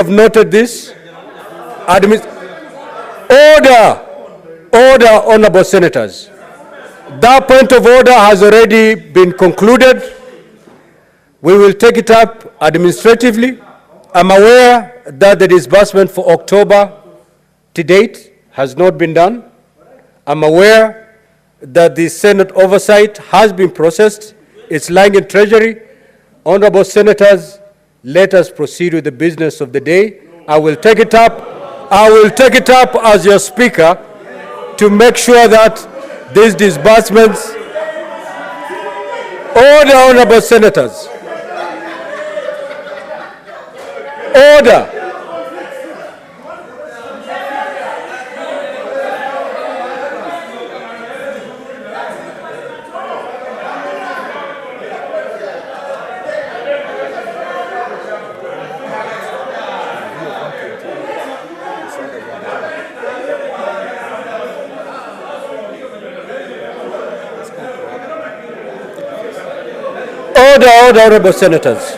have noted this. Order, honorable senators. That point of order has already been concluded. We will take it up administratively. I'm aware that the disbursement for October to date has not been done. I'm aware that the Senate oversight has been processed. It's lying in Treasury. Honorable senators, let us proceed with the business of the day. I will take it up as your speaker to make sure that these disbursements. Order, honorable senators. Order. Order, honorable senators.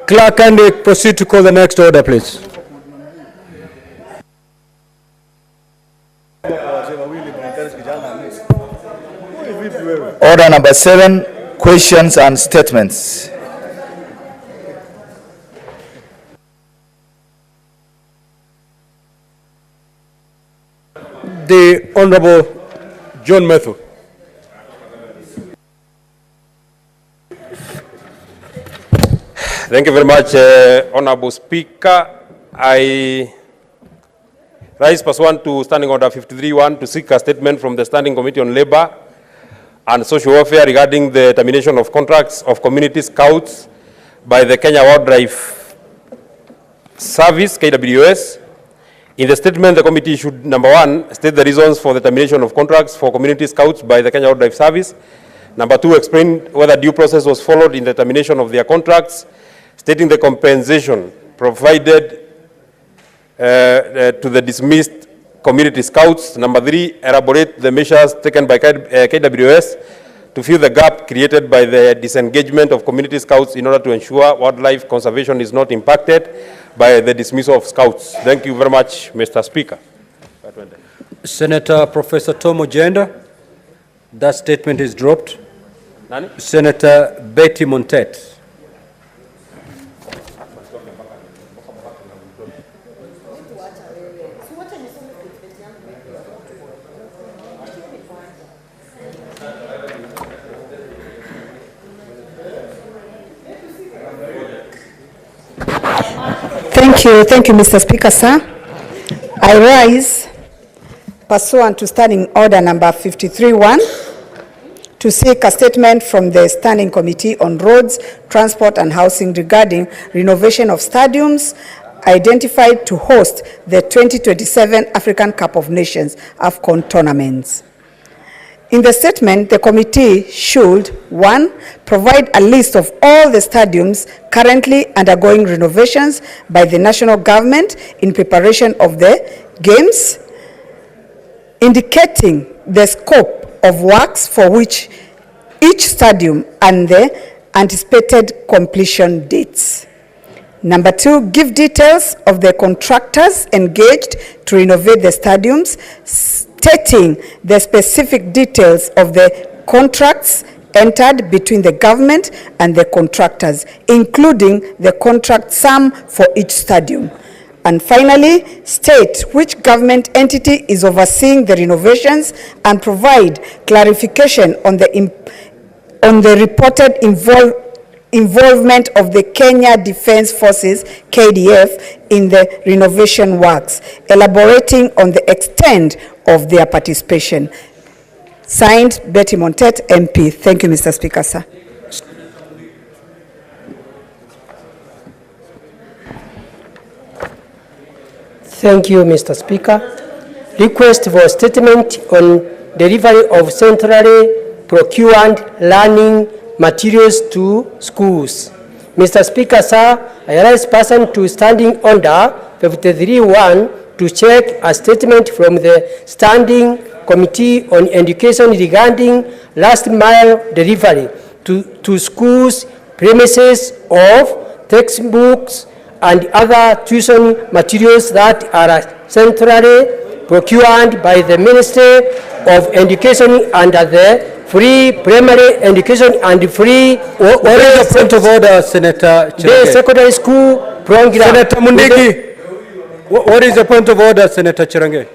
Clerk, can we proceed to call the next order, please? Order number 7, questions and statements. The Honorable John Methu. Thank you very much, Honorable Speaker. I rise pursuant to Standing Order 53-1 to seek a statement from the Standing Committee on Labour and Social Welfare regarding the termination of contracts of community scouts by the Kenya Wildlife Service, KWS. In the statement, the committee should, number 1, state the reasons for the termination of contracts for community scouts by the Kenya Wildlife Service. Number 2, explain whether due process was followed in the termination of their contracts, stating the compensation provided to the dismissed community scouts. Number 3, elaborate the measures taken by KWS to fill the gap created by the disengagement of community scouts in order to ensure wildlife conservation is not impacted by the dismissal of scouts. Thank you very much, Mr. Speaker. Senator Professor Tom Ojenda, that statement is dropped. Nani? Senator Betty Montet. Thank you, Mr. Speaker, sir. I rise pursuant to Standing Order number 53-1 to seek a statement from the Standing Committee on Roads, Transport and Housing regarding renovation of stadiums identified to host the 2027 African Cup of Nations AFCON tournaments. In the statement, the committee should, 1, provide a list of all the stadiums currently undergoing renovations by the national government in preparation of the games. indicating the scope of works for which each stadium and the anticipated completion dates. Number 2, give details of the contractors engaged to renovate the stadiums, stating the specific details of the contracts entered between the government and the contractors, including the contract sum for each stadium. And finally, state which government entity is overseeing the renovations and provide clarification on the reported involvement of the Kenya Defence Forces, KDF, in the renovation works, elaborating on the extent of their participation. Signed, Betty Montet, MP. Thank you, Mr. Speaker, sir. Thank you, Mr. Speaker. Request for statement on delivery of centrally procured learning materials to schools. Mr. Speaker, sir, I rise person to standing order 53-1 to check a statement from the Standing Committee on Education regarding last mile delivery to schools premises of textbooks and other tuition materials that are centrally procured by the Ministry of Education under the Free Primary Education and Free What is the point of order, Senator Cherangei? Secondary School Program. Senator Mundigi, what is the point of order, Senator Cherangei?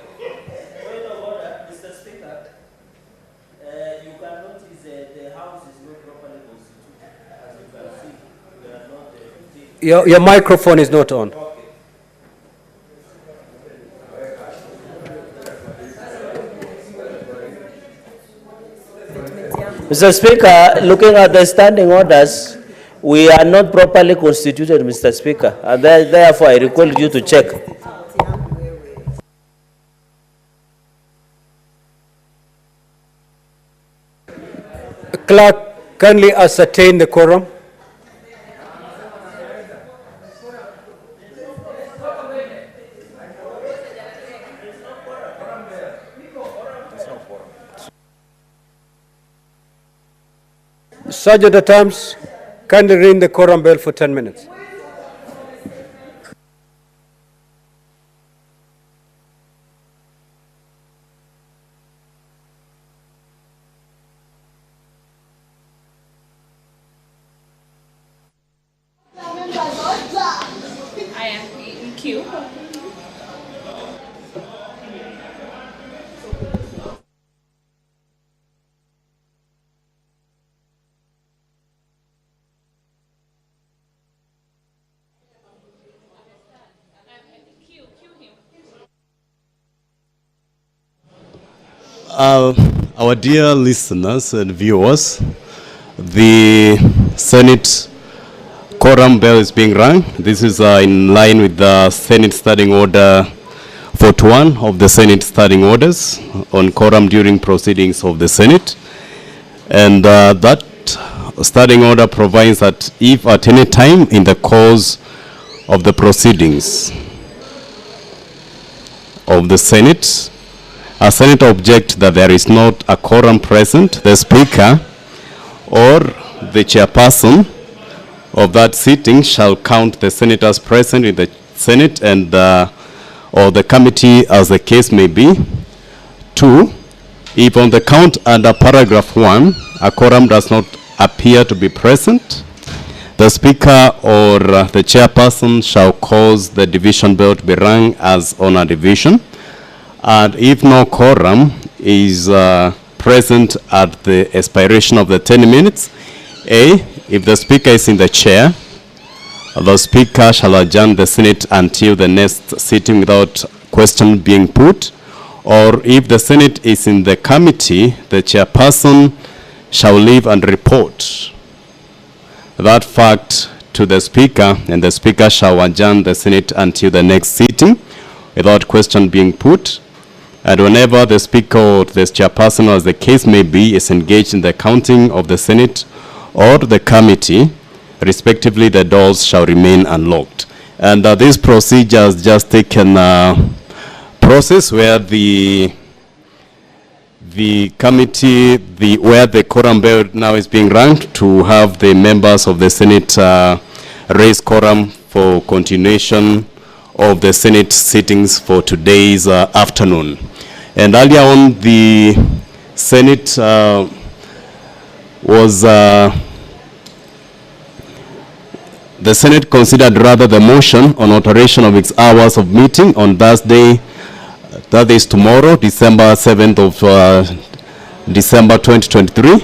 Your microphone is not on. Mr. Speaker, looking at the standing orders, we are not properly constituted, Mr. Speaker, and therefore I request you to check. Clerk, kindly ascertain the quorum. Sergeant at Arms, kindly ring the quorum bell for 10 minutes. I am in queue. Our dear listeners and viewers, the Senate quorum bell is being rung. This is in line with the Senate Standing Order 41 of the Senate Standing Orders on quorum during proceedings of the Senate. And that standing order provides that if at any time in the course of the proceedings of the Senate, a senator objects that there is not a quorum present, the Speaker or the chairperson of that sitting shall count the senators present in the Senate and or the committee as the case may be. 2, if on the count under paragraph 1, a quorum does not appear to be present, the Speaker or the chairperson shall cause the division bell to be rung as on a division. And if no quorum is present at the expiration of the 10 minutes, A, if the Speaker is in the chair, the Speaker shall adjourn the Senate until the next sitting without question being put. Or if the Senate is in the committee, the chairperson shall leave and report that fact to the Speaker, and the Speaker shall adjourn the Senate until the next sitting without question being put. And whenever the Speaker or the chairperson, as the case may be, is engaged in the counting of the Senate or the committee, respectively, the doors shall remain unlocked. And this procedure has just taken process where the the committee, where the quorum bell now is being ranked, to have the members of the Senate raise quorum for continuation of the Senate sittings for today's afternoon. And earlier on, the Senate the Senate considered rather the motion on alteration of its hours of meeting on Thursday. That is tomorrow, December 7th of December 2023,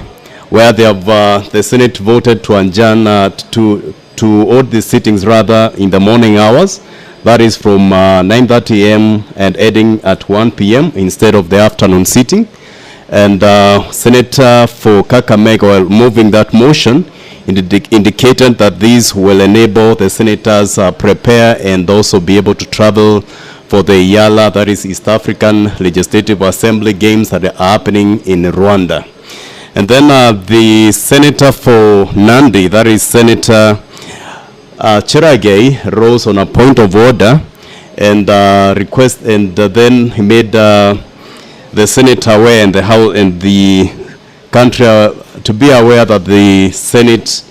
where they have the Senate voted to adjourn to hold the sittings rather in the morning hours. That is from 9:30 a.m. and ending at 1 p.m. instead of the afternoon sitting. And Senator for Kakamega, while moving that motion, indicated that these will enable the senators prepare and also be able to travel for the Yala, that is East African Legislative Assembly Games that are happening in Rwanda. And then the senator for Nandi, that is Senator Cheragay, rose on a point of order and then he made the Senate aware and the House and the country to be aware that the Senate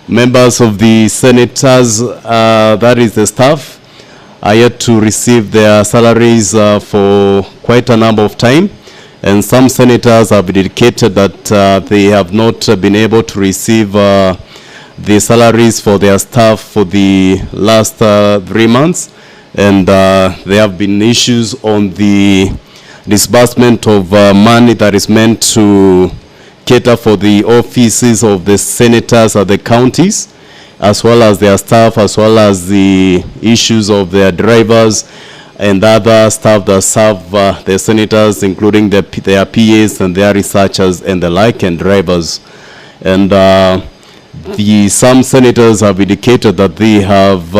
members of the senators, that is the staff, are yet to receive their salaries for quite a number of time, and some senators have indicated that they have not been able to receive the salaries for their staff for the last 3 months, and there have been issues on the disbursement of money that is meant to cater for the offices of the senators at the counties, as well as their staff, as well as the issues of their drivers and other staff that serve the senators, including their PAs and their researchers and the like, and drivers. And some senators have indicated that they have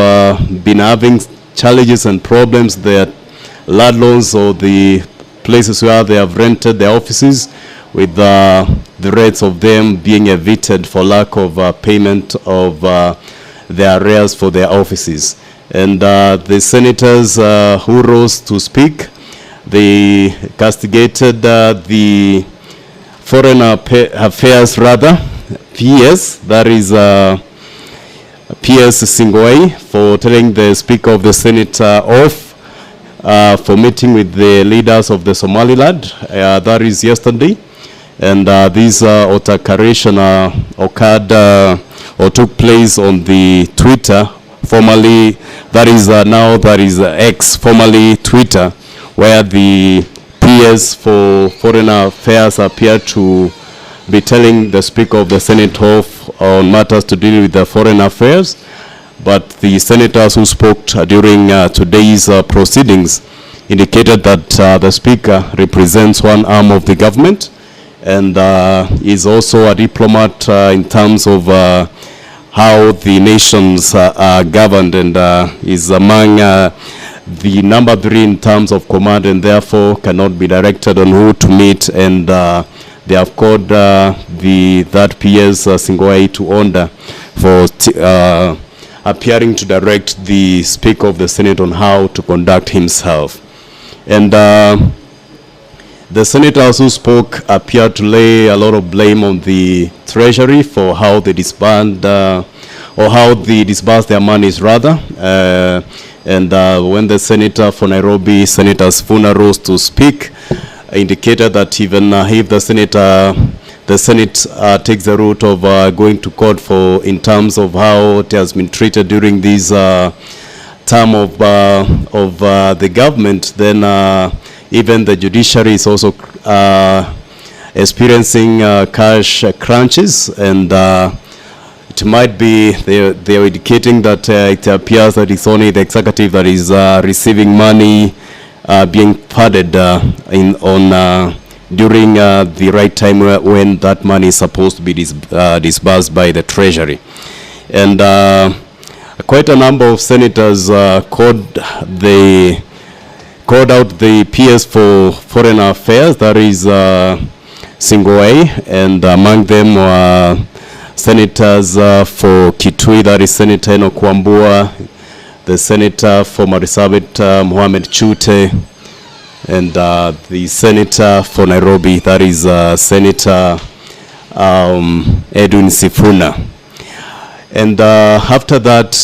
been having challenges and problems. Their landlords or the places where they have rented their offices, with the rates of them being evicted for lack of payment of their arrears for their offices. And the senators who rose to speak, they castigated the Foreign Affairs PS, that is PS Singway, for telling the Speaker of the Senate off for meeting with the leaders of the Somaliland, that is yesterday. And this altercation occurred or took place on the Twitter, formerly, that is now that is X, formerly Twitter, where the PS for Foreign Affairs appeared to be telling the Speaker of the Senate off on matters to deal with the foreign affairs. But the senators who spoke during today's proceedings indicated that the Speaker represents one arm of the government and is also a diplomat in terms of how the nations are governed, and is among the number 3 in terms of command, and therefore cannot be directed on who to meet, and they have called that PS Singwai to order for appearing to direct the Speaker of the Senate on how to conduct himself. And the senators who spoke appeared to lay a lot of blame on the Treasury for how they disband or how they disburse their monies rather. And when the senator for Nairobi, Senator Sifuna, rose to speak, indicated that even if the Senate takes the route of going to court for in terms of how it has been treated during this term of the government, then even the judiciary is also experiencing cash crunches, and it might be they are indicating that it appears that it's only the executive that is receiving money being padded during the right time when that money is supposed to be disbursed by the Treasury. And quite a number of senators called out the PS for Foreign Affairs, that is Singway, and among them were senators for Kitui, that is Senator Enoch Wambua, the senator for Marsabit, Mohamed Chute, and the senator for Nairobi, that is Senator Edwin Sifuna. And after that,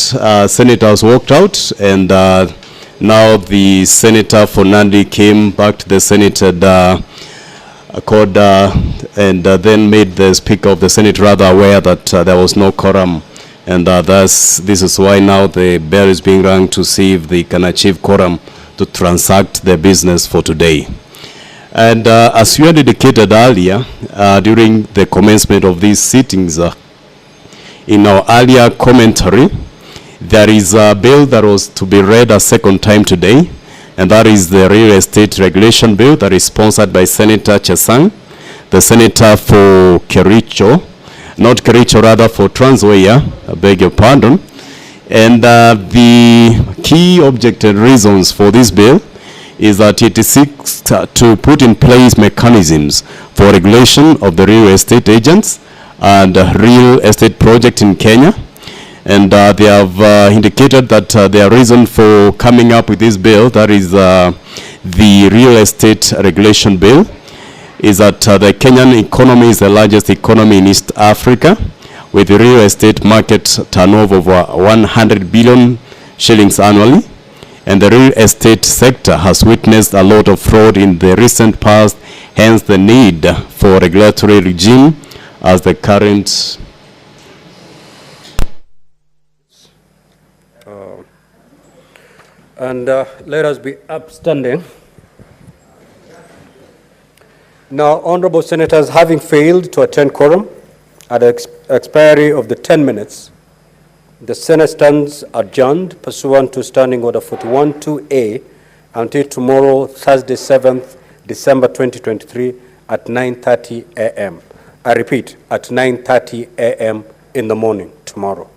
senators walked out, and now the senator for Nandi came back to the Senate and then made the Speaker of the Senate rather aware that there was no quorum, and thus this is why now the bell is being rung to see if they can achieve quorum to transact their business for today. And as you had indicated earlier, during the commencement of these sittings, in our earlier commentary, there is a bill that was to be read a second time today, and that is the Real Estate Regulation Bill that is sponsored by Senator Chesang, the Senator for Kericho, not Kericho, rather for Trans Nzoia, I beg your pardon. And the key objective reasons for this bill is that it seeks to put in place mechanisms for regulation of the real estate agents and real estate project in Kenya. And they have indicated that their reason for coming up with this bill, that is the Real Estate Regulation Bill, is that the Kenyan economy is the largest economy in East Africa, with the real estate market turnover of 100 billion shillings annually. And the real estate sector has witnessed a lot of fraud in the recent past, hence the need for regulatory regime as the current let us be upstanding. Now, honorable senators, having failed to attend quorum at the expiry of the 10 minutes, the Senate stands adjourned pursuant to Standing Order 41-2A until tomorrow, Thursday, 7th December 2023 at 9:30 a.m. I repeat, at 9:30 a.m. in the morning tomorrow.